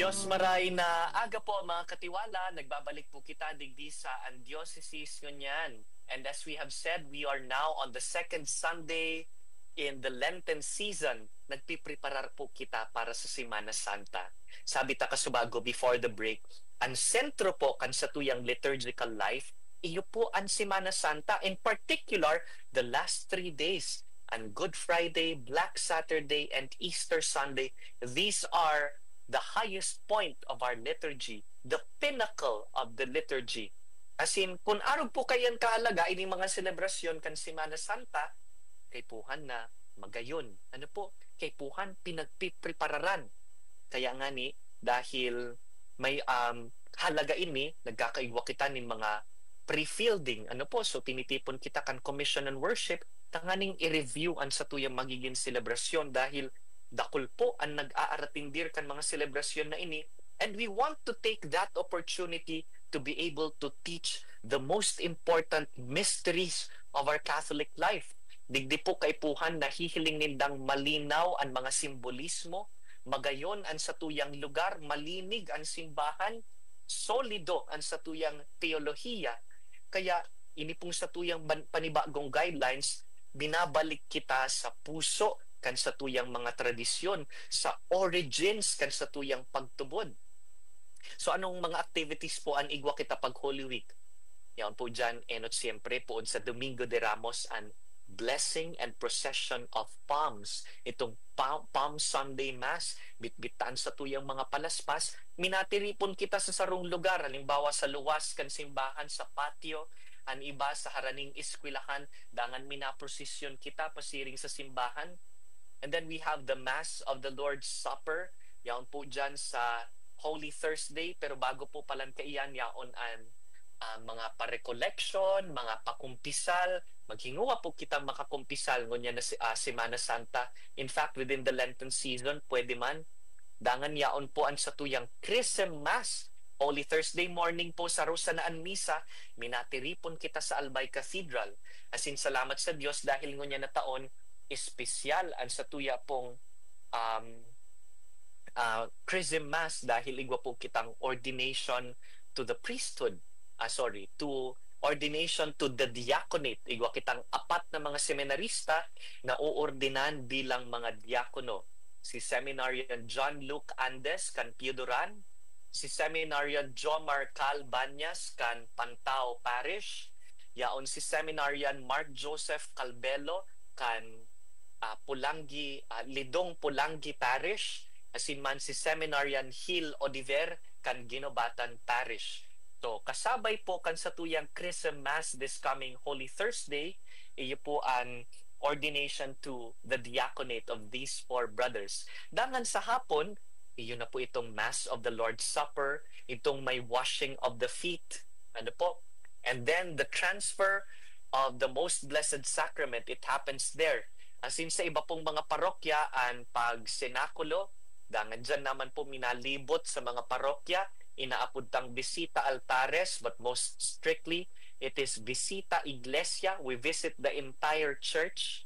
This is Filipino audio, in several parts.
Diyos maray na aga po mga katiwala, nagbabalik po kita digdi sa Diocese ngunyan. And as we have said, we are now on the second Sunday in the Lenten season. Nagpipreparar po kita para sa Semana Santa. Sabi ta kasubago before the break, ang sentro po kan sa tuyang liturgical life, iyo po ang Semana Santa, in particular, the last 3 days. On Good Friday, Black Saturday, and Easter Sunday, these are the highest point of our liturgy, the pinnacle of the liturgy. As in, kung araw po kayan kahalaga, ini mga selebrasyon kan Semana Santa, kay Puhan na magayon. Ano po? Kay Puhan pinagpiprepararan. Kaya nga ni, dahil may halaga ini, nagkakaigwa kita ng mga pre-fielding. Ano po? So, tinitipon kita kan commission and worship, tanganing i-review ang sa tuyang magiging selebrasyon dahil dakol po ang nag-aaratindir kan mga selebrasyon na ini, and we want to take that opportunity to be able to teach the most important mysteries of our Catholic life. Digdi po kay Puhan na hihiling nindang malinaw ang mga simbolismo, magayon ang satuyang lugar, malinig ang simbahan, solido ang satuyang teolohiya. Kaya ini pong satuyang panibagong guidelines, binabalik kita sa puso kan sa tuyang mga tradisyon, sa origins kan sa tuyang pagtubod. So anong mga activities po ang igwa kita pag Holy Week? Yan po dyan, enot siyempre po sa Domingo de Ramos ang blessing and procession of palms. Itong Palm Sunday Mass, bitbitan sa tuyang mga palaspas, minatiripon kita sa sarong lugar, halimbawa sa luwas kan simbahan, sa patio, ang iba sa haraning eskwelahan, dangan minaprosesyon kita pasiring sa simbahan. And then we have the Mass of the Lord's Supper. Yaon po dyan sa Holy Thursday. Pero bago po palang kaiyan, yaon ang mga pa-recollection, mga pakumpisal. Maghinguwa po kita makakumpisal ngunyan na Semana Santa. In fact, within the Lenten season, pwede man. Dangan yaon po ang satuyang Chrism Mass. Holy Thursday morning po sa Rosanaan Misa, minatiripon kita sa Albay Cathedral. As in, salamat sa Diyos dahil ngunyan na taon, espesyal ang satuya pong Chrism Mass dahil igwa po kitang ordination to the priesthood. To ordination to the diaconate. Igwa kitang 4 na mga seminarista na uordinan bilang mga diakono. Si Seminarian John Luke Andes kan Piodoran, si Seminarian Jomar Cal Banyas kan Pantao Parish, yaon si Seminarian Mark Joseph Calbelo kan Lidong Pulangi Parish, asin man si Seminarian Hill Odiver kan Ginobatan Parish. So, kasabay po kan sa tuyang Chrism Mass this coming Holy Thursday, iyo po ang ordination to the diaconate of these 4 brothers. Dangan sa hapon, iyo na po itong Mass of the Lord's Supper, itong may washing of the feet, ano po, and then the transfer of the Most Blessed Sacrament, it happens there. As in sa iba pong mga parokya, ang pag-senakulo, dangan dyan naman po minalibot sa mga parokya, inaapod tang Visita Altares, but most strictly, it is Visita Iglesia. We visit the entire church.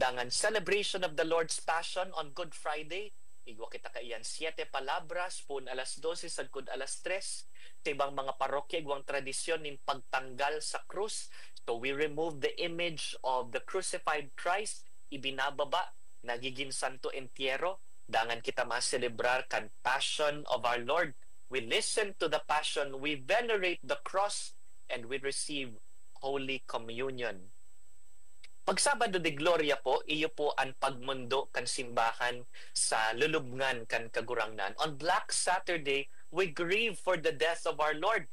Dangan celebration of the Lord's Passion on Good Friday, igwa kita kaiyan 7 palabras, pun alas 12, sagkod alas 3. Sa ibang mga parokya, igwang tradisyon ng pagtanggal sa krus. So we remove the image of the crucified Christ, ibinababa, nagiging Santo Entierro. Dangan kita ma-celebrar kan Passion of our Lord. We listen to the Passion, we venerate the cross, and we receive Holy Communion. Pag Sabado de Gloria po, iyo po ang pagmundo kan simbahan sa lulubngan kan kagurangnan. On Black Saturday, we grieve for the death of our Lord.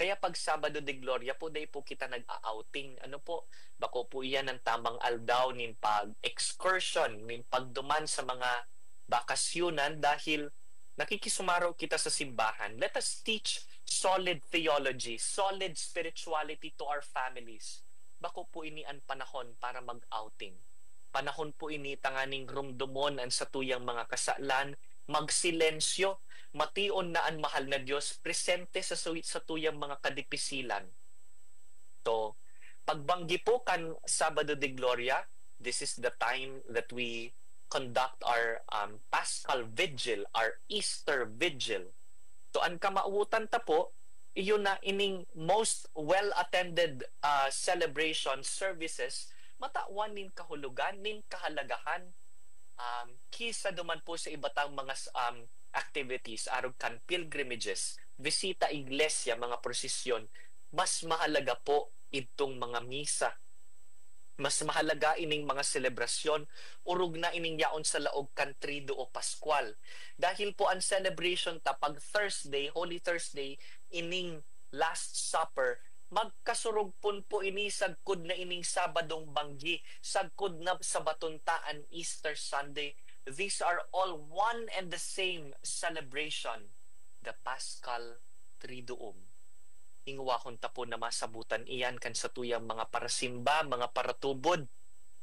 Kaya pag Sabado de Gloria po, day po kita nag-outing. Ano po? Bako po iyan ang tamang aldaw nin pag-excursion, nin pagduman sa mga bakasyunan dahil nakikisumaraw kita sa simbahan. Let us teach solid theology, solid spirituality to our families. Bako po ini ang panahon para mag-outing. Panahon po ini tanganing rumdumon ang satuyang mga kasalan, magsilensyo, mation na ang mahal na Diyos, presente sa satuyang mga kadipisilan. So, pagbanggi po kan Sabado de Gloria, this is the time that we conduct our Paschal Vigil, our Easter Vigil. So ang kamautan ta po, iyon na ining most well-attended celebration services, matawan nin kahulugan, nin kahalagahan, kisa duman po sa ibatang mga activities, arog kan pilgrimages, visita iglesia, mga prosesyon, mas mahalaga po itong mga misa. Mas mahalaga ining mga selebrasyon, urog na ining yaon sa laog kan Trido o Pascual. Dahil po ang celebration ta pag Thursday, Holy Thursday, ining Last Supper, magkasurog po ini sagkod na ining Sabadong Banggi, sagkod na sa batuntaan Easter Sunday. These are all one and the same celebration, the Paschal Triduum. Ingwakon ta po na masabutan iyan kan sa tuyang mga parasimba, mga paratubod,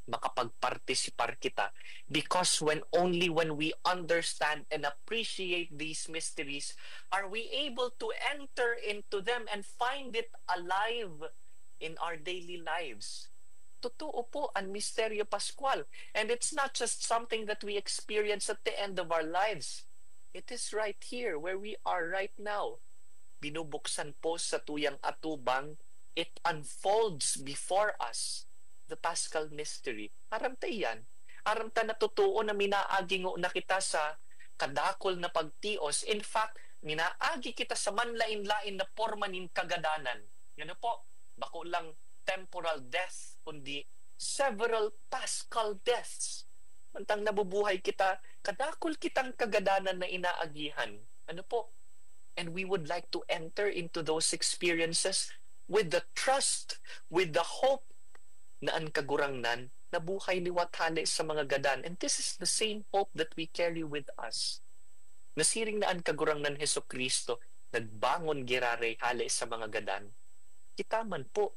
makapagpartisipar kita. Because only when we understand and appreciate these mysteries are we able to enter into them and find it alive in our daily lives. Totoo po ang Misteryo Pascual. And it's not just something that we experience at the end of our lives. It is right here where we are right now. Binubuksan po sa tuyang atubang, it unfolds before us the Paschal Mystery. Aram ta iyan. Aram ta na totoo na minaagi na kita sa kadakol na pagtios. In fact, minaagi kita sa manlain-lain na porma nin kagadanan. Yan po, bako lang temporal death, kundi several Paschal deaths. Mantang nabubuhay kita, kadakol kitang kagadanan na inaagihan. Ano po? And we would like to enter into those experiences with the trust, with the hope na ang kagurangnan na buhay liwathali sa mga gadan. And this is the same hope that we carry with us. Nasiring na ang kagurangnan Hesus Kristo, nagbangon girare hali sa mga gadan. Kita man po,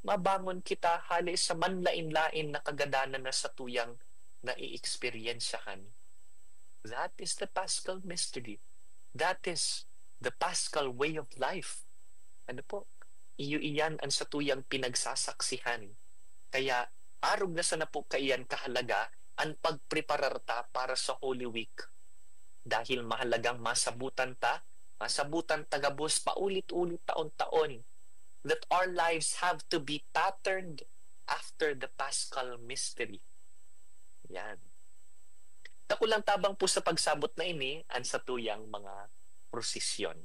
mabangon kita hali sa manlain-lain na kagadanan na sa tuyang na i-experiensyahan. That is the Paschal Mystery. That is the Paschal way of life. Ano po? Iyan ang sa tuyang pinagsasaksihan. Kaya arog na sana po kaiyan kahalaga ang pagprepararta para sa Holy Week. Dahil mahalagang masabutan tagabos paulit-ulit taon-taon, that our lives have to be patterned after the Paschal Mystery. Yan. Takulang tabang po sa pagsabot na ini ang sa tuyang mga prosesyon.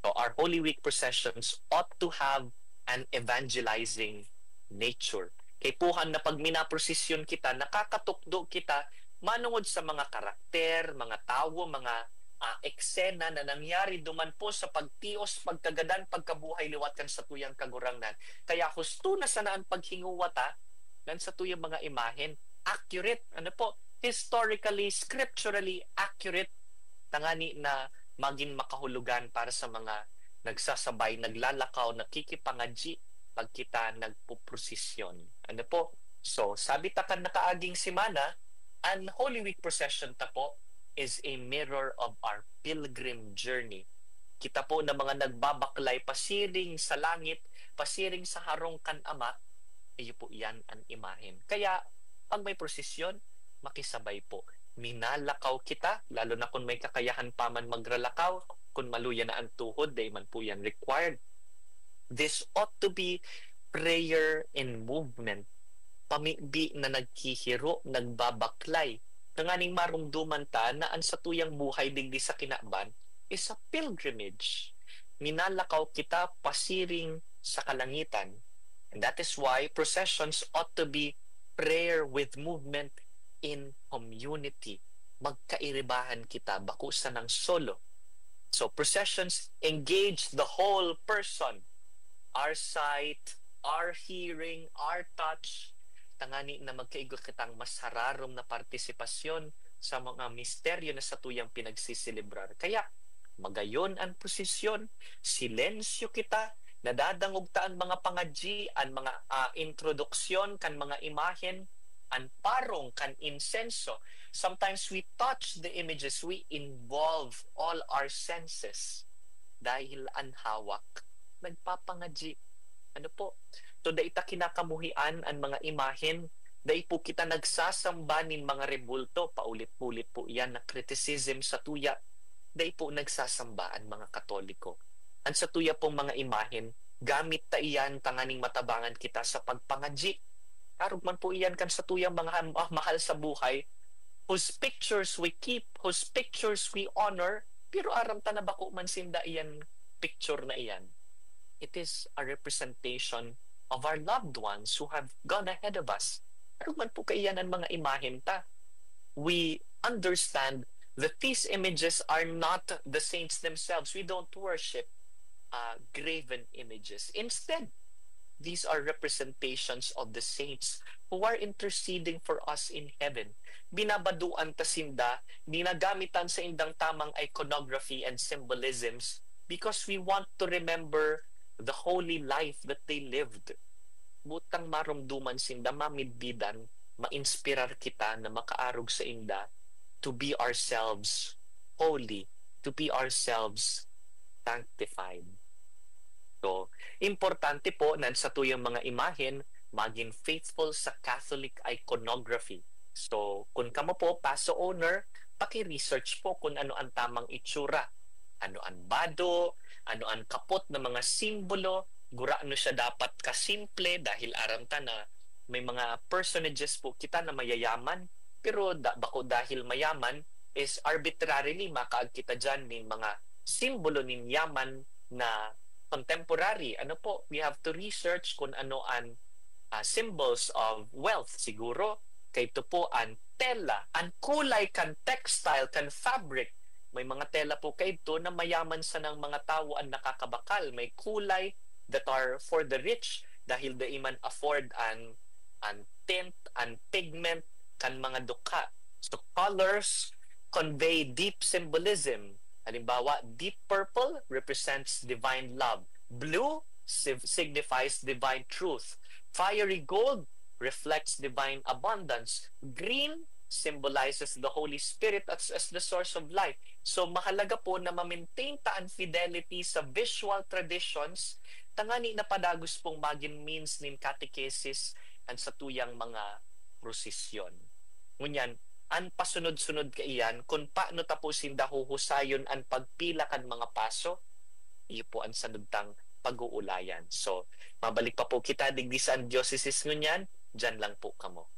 So our Holy Week processions ought to have an evangelizing nature. Kay puhan na pag minaprosesyon kita, nakakatukdo kita manungod sa mga karakter, mga tawo, mga eksena na nangyari duman po sa pagtios, pagkagadan, pagkabuhay liwat kan sa tuyang kagurangnan. Kaya husto na sana ang paghinguwata nan sa tuyang mga imahen, accurate, ano po, historically, scripturally accurate, tangani na maging makahulugan para sa mga nagsasabay, naglalakaw, nakikipangadji pag kita nagpuprosesyon. Ano po? So, sabi ta kan nakaaging simana, ang Holy Week procession ta po is a mirror of our pilgrim journey. Kita po na mga nagbabaklay, pasiring sa langit, pasiring sa harong kan Ama, iyo po yan ang imahen. Kaya, pag may prosesyon, makisabay po. Minalakaw kita, lalo na kung may kakayahan pa man magralakaw, kung maluya na ang tuhod, day man po yan required. This ought to be prayer in movement. Pamibi na nagkihiro, nagbabaklay. Nanganing marumduman ta na ang sa tuyang buhay digdi sa kinaban is a pilgrimage. Minalakaw kita pasiring sa kalangitan. And that is why processions ought to be prayer with movement in community. Magkairibahan kita, bakusa ng solo. So processions engage the whole person. Our sight, our hearing, our touch. Tangani na magkaigot kitang mas hararom na partisipasyon sa mga misteryo na sa tuyang pinagsisilibrar. Kaya, magayon ang posisyon, silensyo kita, nadadangog ta ang mga pangadji, ang mga introduksyon, kan mga imahen, ang parong, kan insenso. Sometimes we touch the images, we involve all our senses dahil ang hawak, nagpapangadji. Ano po? So, da ita kinakamuhian ang mga imahen Dahil po kita nagsasamba nin mga rebulto, paulit-ulit po iyan na criticism sa tuya. Dahil po nagsasambaan mga Katoliko. Ang sa tuya pong mga imahen, gamit ta iyan tanganing matabangan kita sa pagpangadji. Karog man po iyan kan sa tuyang mga mahal sa buhay, whose pictures we keep, whose pictures we honor, pero aram ta na bako man sinda iyan picture na iyan. It is a representation of our loved ones who have gone ahead of us. Karog man po kaiyan ang mga imahen ta. We understand that these images are not the saints themselves. We don't worship graven images. Instead, these are representations of the saints who are interceding for us in heaven. Binabaduan ta sinda, ginagamitan sa indang tamang iconography and symbolisms because we want to remember the holy life that they lived. Butang marumduman sinda, mamidbidan, ma-inspirar kita na makaarog sa inda to be ourselves holy, to be ourselves sanctified. So, importante po na sa tuyang mga imahen, maging faithful sa Catholic iconography. So, kung kamo po, paso owner, paki-research po kung ano ang tamang itsura. Ano ang bado, ano ang kapot na mga simbolo, gura ano siya dapat kasimple dahil aram ta na may mga personages po kita na mayayaman, pero bako dahil mayaman is arbitrarily makaag kita dyan ng mga simbolo ng yaman na contemporary. Ano po, we have to research kung ano ang symbols of wealth. Siguro, kay ito po ang tela, ang kulay, kan textile, kan fabric. May mga tela po kay ito na mayaman sa ng mga tao ang nakakabakal. May kulay that are for the rich dahil the iman afford an tint, an pigment, kan mga dukha. So colors convey deep symbolism. Halimbawa, deep purple represents divine love. Blue signifies divine truth. Fiery gold reflects divine abundance. Green symbolizes the Holy Spirit as the source of life. So mahalaga po na ma-maintain ta ang fidelity sa visual traditions tangani na padagos pong maging means nin catechesis and sa tuyang mga prosesyon. Ngunyan, ang pasunod-sunod kaiyan kung paano tapusin dahuhusayon ang pagpila kan mga paso, iyo po ang sanudtang pag-uulayan. So, mabalik pa po kita digdi sa diocese ngunyan, dyan lang po kamo.